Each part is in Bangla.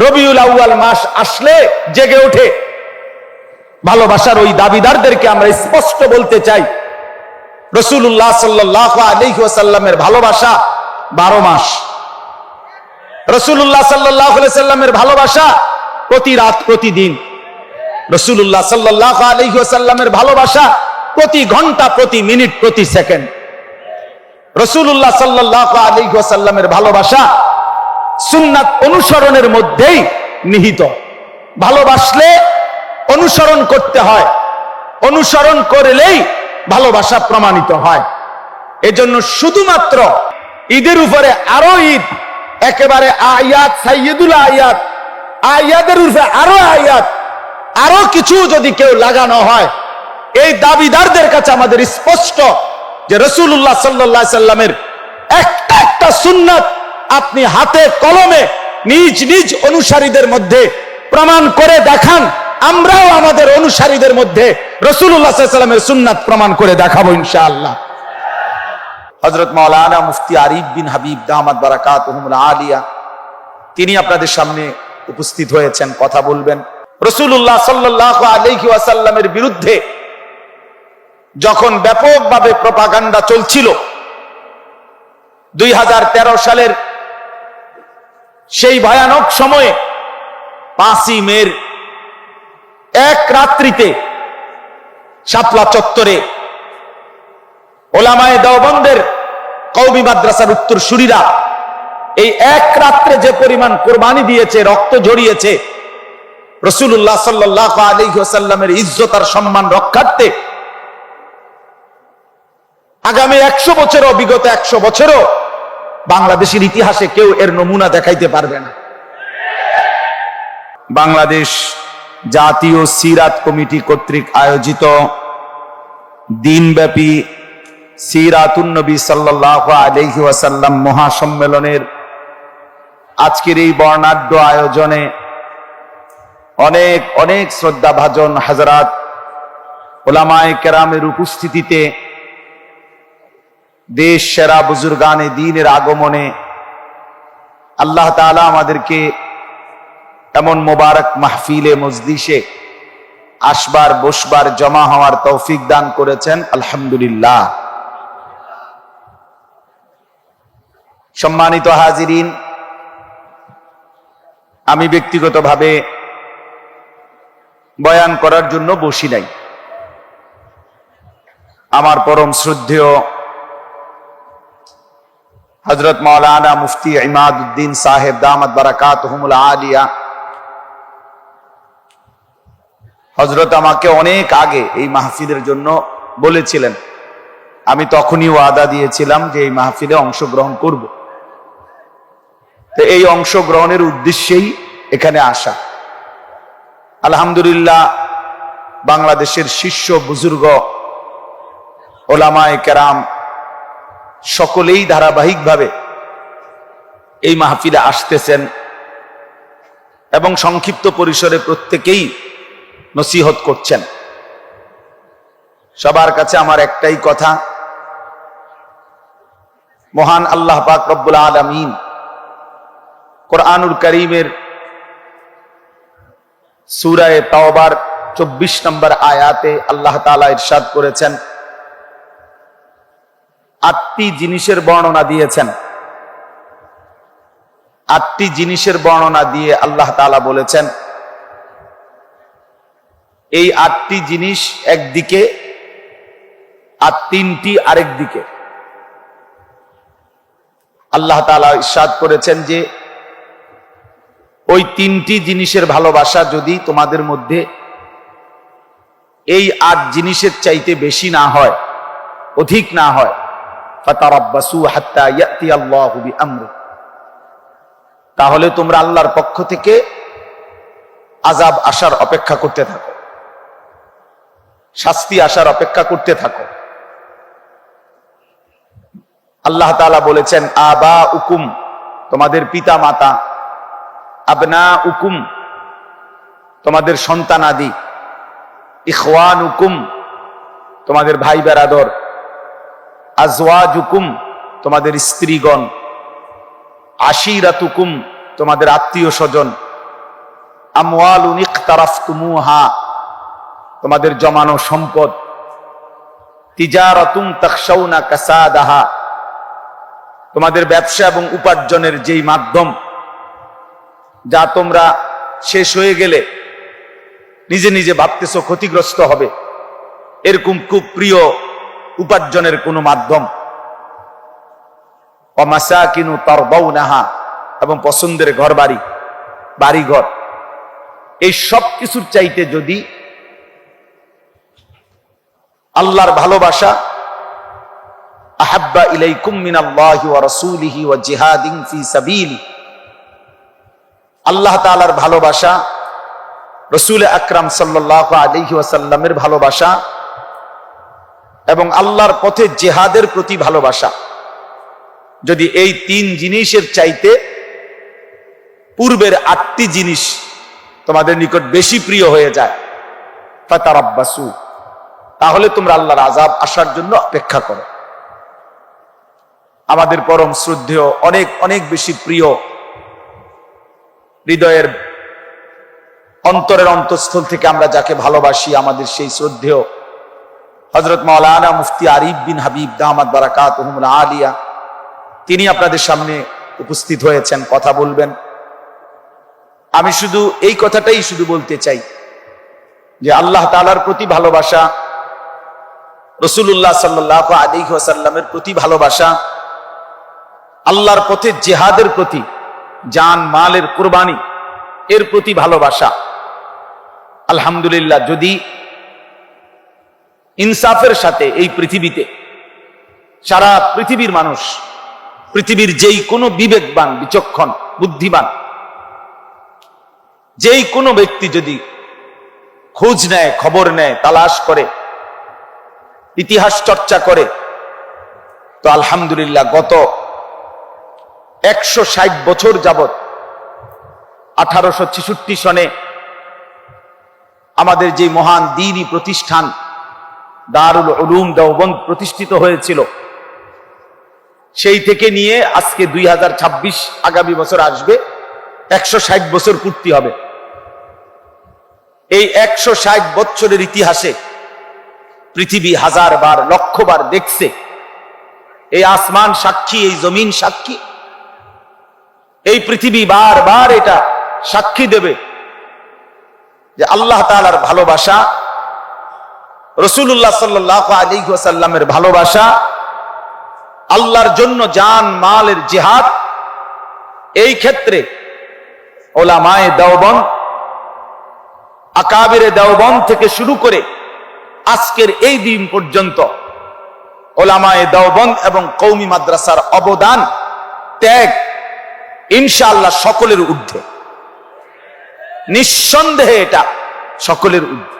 রবিউল আউয়াল মাস আসলে জেগে ওঠে। ভালোবাসার ওই দাবিদারদেরকে আমরা স্পষ্ট বলতে চাই, রাসূলুল্লাহ সাল্লাল্লাহু আলাইহি ওয়াসাল্লামের ভালোবাসা 12 মাস। রাসূলুল্লাহ সাল্লাল্লাহু আলাইহি ওয়াসাল্লামের ভালোবাসা প্রতি রাত প্রতিদিন। রাসূলুল্লাহ সাল্লাল্লাহু আলাইহি ওয়াসাল্লামের ভালোবাসা প্রতি ঘন্টা প্রতি মিনিট প্রতি সেকেন্ড। রাসূলুল্লাহ সাল্লাল্লাহু আলাইহি ওয়াসাল্লামের ভালোবাসা সুন্নাত অনুসরণের মধ্যেই নিহিত। ভালোবাসলে অনুসরণ করতে হয়, অনুসরণ করলেই ভালোবাসা প্রমাণিত হয়। এজন্য শুধুমাত্র ঈদের উপরে আরো ঈদ, একেবারে আয়াত সাইয়্যিদুল আয়াত, আয়াতের উপরে আরো আয়াত, আরো কিছু যদি কেউ লাগানো হয়, এই দাবিদারদের কাছে আমাদের স্পষ্ট যে রাসূলুল্লাহ সাল্লাল্লাহু আলাইহি সাল্লামের একটা একটা সুন্নাত আপনি হাতে কলমে নিজ নিজ অনুসারীদের মধ্যে প্রমাণ করে দেখান, আমরাও আমাদের অনুসারীদের মধ্যে রাসূলুল্লাহ সাল্লাল্লাহু আলাইহি সাল্লামের সুন্নাত প্রমাণ করে দেখাবো ইনশাআল্লাহ। হযরত মাওলানা মুফতি আরিফ বিন হাবিব দামাত বারাকাতুহুমুল আলিয়া তিনি আপনাদের সামনে উপস্থিত হয়েছেন, কথা বলবেন। রাসূলুল্লাহ সাল্লাল্লাহু আলাইহি ওয়াসাল্লামের বিরুদ্ধে যখন ব্যাপকভাবে প্রপাগান্ডা চলছিল, 2013 সালের সেই ভয়ানক সময়ে 5ই মের এক রাত্রিতে শাপলা চত্বরে ওলামায়ে দেওবন্দের কওমি মাদ্রাসার উত্তরসূরিরা এই এক রাত্রে যে পরিমাণ কোরবানি দিয়েছে, রক্ত ঝরিয়েছে, রাসূলুল্লাহ সাল্লাল্লাহু আলাইহি ওয়াসাল্লামের ইজ্জত আর সম্মান রক্ষার্থে, আগামী 100 বছরও, বিগত 100 বছরও বাংলাদেশের ইতিহাসে কেউ এর নমুনা দেখাইতে পারবে না। বাংলাদেশ জাতীয় সিরাত কমিটি কর্তৃক আয়োজিত দিনব্যাপী সিরাতুন নবী সাল্লাল্লাহু আলাইহি ওয়াসাল্লাম মহাসম্মেলনের আজকের এই বর্ণাঢ্য আয়োজনে অনেক অনেক শ্রদ্ধাভাজন হাজরাত, ওলামায়ে কেরামের উপস্থিতিতে, দেশ সেরা বুজুর্গানে দ্বীনের আগমনে আল্লাহ তাআলা আমাদেরকে এমন মোবারক মাহফিলে মজলিসে আসবার, বসবার, জমা হওয়ার তৌফিক দান করেছেন, আলহামদুলিল্লাহ। সম্মানিত হাজিরিন, আমি ব্যক্তিগতভাবে বয়ান করার জন্য বসি নাই। আমার পরম শ্রদ্ধেয় হযরত মাওলানা মুফতি ইমাদউদ্দিন সাহেব দামাত বারাকাতুহুমুল আলিয়া হযরত আমাকে অনেক আগে এই মাহফিলের জন্য বলেছিলেন। আমি তখনই ওয়াদা দিয়েছিলাম যে এই মাহফিলে অংশগ্রহণ করব। তো এই অংশগ্রহণের উদ্দেশ্যেই এখানে আসা। আলহামদুলিল্লাহ, বাংলাদেশের শীর্ষ বুজুর্গ ওলামায়ে কেরাম সকলেই ধারাবাহিকভাবে এই মাহফিলে আসতেছেন এবং সংক্ষিপ্ত পরিসরে প্রত্যেকেই নসিহত করছেন। সবার কাছে আমার একটাই কথা, মহান আল্লাহ পাক রব্বুল আলামিন কোরআনুল কারীমের সূরা তাওবার 24 নম্বর আয়াতে আল্লাহ তাআলা ইরশাদ করেছেন, 8টি জিনিসের বর্ণনা দিয়েছেন। 8টি জিনিসের বর্ণনা দিয়ে আল্লাহ তাআলা বলেছেন, এই 8টি জিনিস একদিকে আর 3টি আরেক দিকে। আল্লাহ তাআলা ইরশাদ করেছেন যে ওই 3টি জিনিসের ভালোবাসা যদি তোমাদের মধ্যে এই 8 জিনিসের চাইতে বেশি না হয়, অধিক না হয়, ফাতারাব্বাসু হাত্তা ইয়াতি আল্লাহু বিআমরি, তাহলে তোমরা আল্লাহর পক্ষ থেকে আযাব আসার অপেক্ষা করতে থাকো, শাস্তি আসার অপেক্ষা করতে থাকো। আল্লাহ তাআলা বলেছেন, আবাউকুম, তোমাদের পিতা মাতা, আবনাউকুম, তোমাদের সন্তানাদি, ইখওয়ানুকুম, তোমাদের ভাই বেরাদর, আজওয়াজুকুম, তোমাদের স্ত্রীগণ, আশিরাতুকুম, তোমাদের আত্মীয় স্বজন, আমওয়ালুন ইকতারাফতুমুহা, তোমাদের জমানো সম্পদ, তিজারাতুন তাখশাউনা কাসাদাহা, তোমাদের ব্যবসা এবং উপার্জনের যেই মাধ্যম, যা তোমরা শেষ হয়ে গেলে নিজে নিজে ভাবতেছো ক্ষতিগ্রস্ত হবে, এরকম খুব প্রিয় উপার্জনের কোনো মাধ্যম। ওয়া মাসাকিনু তারদাউনাহা, এবং পছন্দের ঘর বাড়ি, বাড়িঘর, এই সব কিছুর চাইতে যদি আল্লাহর ভালোবাসা, আহাব্বা ইলাইকুম মিনাল্লাহি ওয়া রাসূলিহি ওয়া জিহাদিন ফি সাবিলি, আল্লাহ তাআলার ভালোবাসা, রাসূল আকরাম সাল্লাল্লাহু আলাইহি ওয়াসাল্লামের ভালোবাসা এবং আল্লাহর পথে জিহাদের প্রতি ভালোবাসা, যদি এই তিন জিনিসের চাইতে পূর্বের 8টি জিনিস তোমাদের নিকট বেশি প্রিয় হয়ে যায়, ফাতারাব্বাসু, তাহলে তোমরা আল্লাহর আযাব আসার জন্য অপেক্ষা করো। আমাদের পরম শ্রদ্ধেয়, অনেক অনেক বেশি প্রিয়, হৃদয়ের অন্তরের অন্তঃস্থল থেকে আমরা যাকে ভালোবাসি, আমাদের সেই শ্রদ্ধেয় হযরত মাওলানা মুফতি আরিফ বিন হাবিব দামাত বারাকাতুহুমুল আলিয়া, তিনি আপনাদের সামনে উপস্থিত হয়েছেন, কথা বলবেন। আমি শুধু এই কথাটাই শুধু বলতে চাই যে আল্লাহ তাআলার প্রতি ভালোবাসা, রাসূলুল্লাহ সাল্লাল্লাহু আলাইহি ওয়াসাল্লামের প্রতি ভালোবাসা, আল্লাহর পথে জিহাদের প্রতি, জান মালের কুরবানি, এর প্রতি ভালোবাসা, আলহামদুলিল্লাহ, যদি ইনসাফের সাথে এই পৃথিবীতে সারা পৃথিবীর মানুষ, পৃথিবীর যেই কোনো বিবেকবান, বিচক্ষণ, বুদ্ধিমান যেই কোনো ব্যক্তি যদি খোঁজ নেয়, খবর নেয়, তালাশ করে, ইতিহাস চর্চা করে, তো আলহামদুলিল্লাহ গত 160 বছর যাবত 1866 সনে আমাদের যে মহান দ্বীনি প্রতিষ্ঠান দারুল উলুম দেওবন্দ প্রতিষ্ঠিত হয়েছিল, সেই থেকে নিয়ে আজকে 2026 আগামী বছর আসবে, 160 বছর পূর্তি হবে। এই 160 বছরের ইতিহাসে পৃথিবী হাজারবার, লক্ষবার দেখছে, এই আসমান সাক্ষী, এই জমিন সাক্ষী, এই পৃথিবী বারবার এটা সাক্ষী দেবে যে আল্লাহ তাআলার ভালোবাসা, রাসূলুল্লাহ সাল্লাল্লাহু আলাইহি ওয়াসাল্লামের ভালোবাসা, আল্লাহর জন্য জান মালের জিহাদ, এই ক্ষেত্রে উলামায়ে দেওবন্দ, আকাবিরে দেওবন্দ থেকে শুরু করে আজকের এই দিন পর্যন্ত উলামায়ে দেওবন্দ এবং কওমি মাদ্রাসার অবদান, ত্যাগ ইনশাআল্লাহ সকলের ঊর্ধ্বে, নিঃসন্দেহে এটা সকলের ঊর্ধ্বে।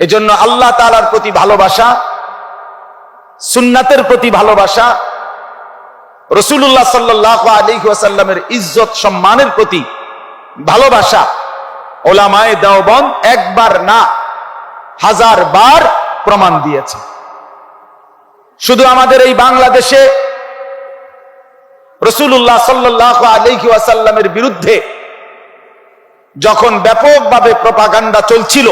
এজন্য আল্লাহ তাআলার প্রতি ভালোবাসা, সুন্নাতের প্রতি ভালোবাসা, রাসূলুল্লাহ সাল্লাল্লাহু আলাইহি ওয়াসাল্লামের ইজ্জত সম্মানের প্রতি ভালোবাসা উলামায়ে দেওবন্দ একবার না, 1000 বার প্রমাণ দিয়েছে। শুধু আমাদের এই বাংলাদেশে রাসূলুল্লাহ সাল্লাল্লাহু আলাইহি ওয়াসাল্লামের বিরুদ্ধে যখন ব্যাপকভাবে প্রপাগান্ডা চলছিল,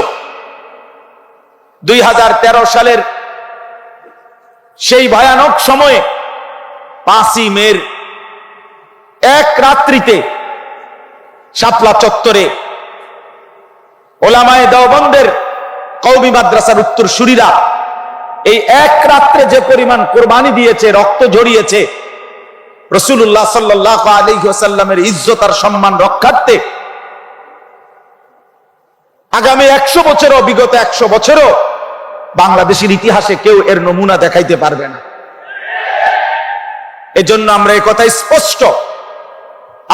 2013 সালের সেই ভয়ানক সময়ে 5ই মের এক রাত্রিতে শাপলা চত্বরে উলামায়ে দেওবন্দের কওমি মাদ্রাসার উত্তরসূরিরা এই এক রাত্রে যে পরিমাণ কুরবানি দিয়েছে, রক্ত ঝরিয়েছে রাসূলুল্লাহ সাল্লাল্লাহু আলাইহি ওয়াসাল্লামের ইজ্জত আর সম্মান রক্ষার্থে, আগামী 100 বছরও, বিগত 100 বছরও বাংলাদেশের ইতিহাসে কেউ এর নমুনা দেখাইতে পারবে না। এজন্য আমরা এই কথা স্পষ্ট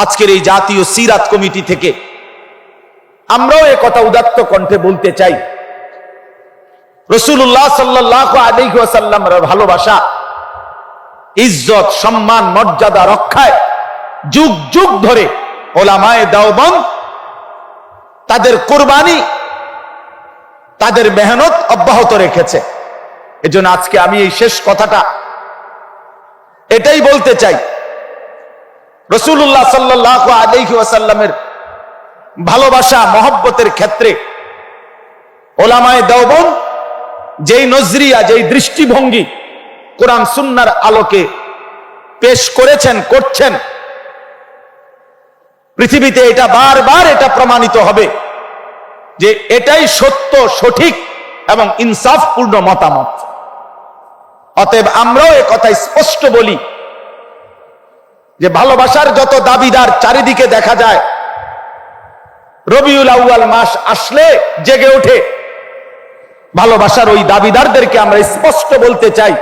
আজকের এই জাতীয় সিরাত কমিটি থেকে আমরাও এই কথা উদাত্ত কণ্ঠে বলতে চাই, রাসূলুল্লাহ সাল্লাল্লাহু আলাইহি ওয়াসাল্লামের ভালোবাসা, ইজ্জত, সম্মান, মর্যাদা রক্ষায় যুগ যুগ ধরে উলামায়ে দেওবন্দ তাদের কুরবানি, তাদের মেহনত অব্যাহত রেখেছে। এজন্য আজকে আমি এই শেষ কথাটা এটাই বলতে চাই, রাসূলুল্লাহ সাল্লাল্লাহু আলাইহি ওয়াসাল্লামের ভালোবাসা মহব্বতের ক্ষেত্রে ওলামায়ে দেওবন্দ যেই নজরিয়া, যেই দৃষ্টিভঙ্গি কোরআন সুন্নাহর আলোকে পেশ করেছেন, করছেন, পৃথিবীতে এটা বারবার এটা প্রমাণিত হবে যে এটাই সত্য, সঠিক এবং ইনসাফপূর্ণ মতামত। অতএব আমরাও এ কথা স্পষ্ট বলি যে ভালোবাসার যত দাবিদার চারিদিকে দেখা যায়, রবিউল আউয়াল মাস আসলে জেগে ওঠে। ভালোবাসার ওই দাবিদারদেরকে আমরা স্পষ্ট বলতে চাই,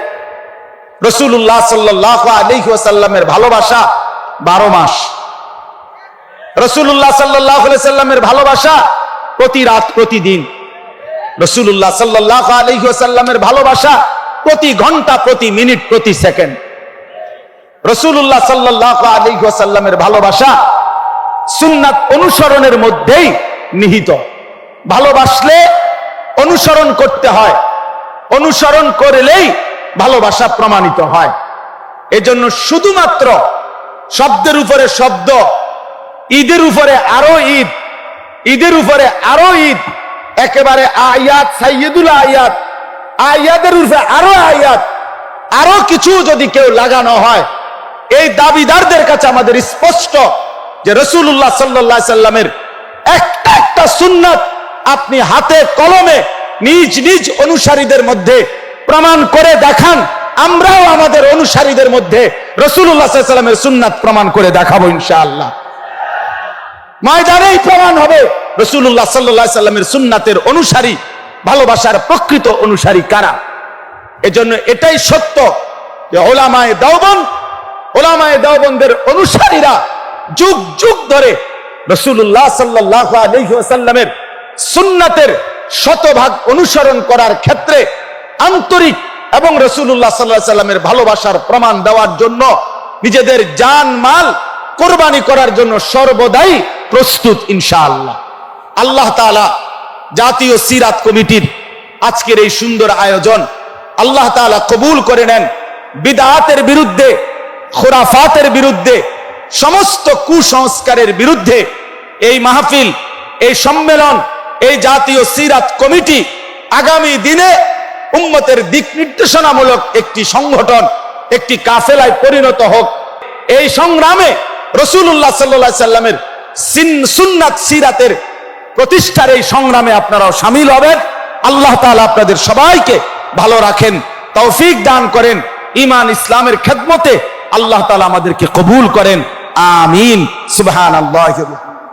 রাসূলুল্লাহ সাল্লাল্লাহু আলাইহি ওয়াসাল্লামের ভালোবাসা 12 মাস। রাসূলুল্লাহ সাল্লাল্লাহু আলাইহি ওয়াসাল্লামের ভালোবাসা প্রতি রাত প্রতিদিন। রাসূলুল্লাহ সাল্লাল্লাহু আলাইহি ওয়াসাল্লামের ভালোবাসা প্রতি ঘন্টা, প্রতি মিনিট, প্রতি সেকেন্ড। রাসূলুল্লাহ সাল্লাল্লাহু আলাইহি ওয়াসাল্লামের ভালোবাসা সুন্নাত অনুসরণের মধ্যেই নিহিত। ভালোবাসলে অনুসরণ করতে হয়, অনুসরণ করলেই ভালোবাসা প্রমাণিত হয়। এজন্য শুধুমাত্র শব্দের উপরে শব্দ, ঈদের উপরে আরো ঈদ, ঈদের উপরে আরো ঈদ, একেবারে আয়াত, সাইয়্যিদুল আয়াত, আয়াতের উপরে আরো আয়াত, আরো কিছু যদি কেউ লাগানো হয়, এই দাবিদারদের কাছে আমাদের স্পষ্ট যে রাসূলুল্লাহ সাল্লাল্লাহু আলাইহি সাল্লামের একটা একটা সুন্নাত আপনি হাতে কলমে নিজ নিজ অনুসারীদের মধ্যে প্রমাণ করে দেখান, আমরাও আমাদের অনুসারীদের মধ্যে রাসূলুল্লাহ সাল্লাল্লাহু আলাইহি সাল্লামের সুন্নাত প্রমাণ করে দেখাবো ইনশাআল্লাহ। ময়দানেই প্রমাণ হবে রাসূলুল্লাহ সাল্লাল্লাহু আলাইহি সাল্লামের সুন্নাতের অনুসারী, ভালোবাসার প্রকৃত অনুসারী কারা। এজন্য এটাই সত্য যে ওলামায়ে দেওবন্দের অনুসারীরা যুগ যুগ ধরে রাসূলুল্লাহ সাল্লাল্লাহু আলাইহি ওয়াসাল্লামের সুন্নাতের শতভাগ অনুসরণ করার ক্ষেত্রে আন্তরিক এবং রাসূলুল্লাহ সাল্লাল্লাহু আলাইহি ওয়াসাল্লামের ভালোবাসার প্রমাণ দেওয়ার জন্য নিজেদের জান মাল কোরবানি করার জন্য সর্বদাই প্রস্তুত ইনশাআল্লাহ। আল্লাহ তাআলা জাতীয় সিরাত কমিটির আজকের এই সুন্দর আয়োজন আল্লাহ তাআলা কবুল করে নেন। বিদআতের বিরুদ্ধে, খুরাফাতের বিরুদ্ধে, সমস্ত কুসংস্কারের বিরুদ্ধে এই মাহফিল, এই সম্মেলন, এই জাতীয় সিরাত কমিটি আগামী দিনে উম্মতের দিক নির্দেশনামূলক একটি সংগঠন, একটি কাফেলায় পরিণত হোক। এই সংগ্রামে রাসূলুল্লাহ সাল্লাল্লাহু আলাইহি সাল্লামের সুন্নাত সিরাতের প্রতিষ্ঠার এই সংগ্রামে আপনারাও শামিল হবেন। আল্লাহ তাআলা আপনাদের সবাইকে ভালো রাখেন, তৌফিক দান করেন, ঈমান ইসলামের খেদমতে আল্লাহ তাআলা আমাদেরকে কবুল করেন। আমিন। সুবহানাল্লাহি ওয়া বিহামদিহি।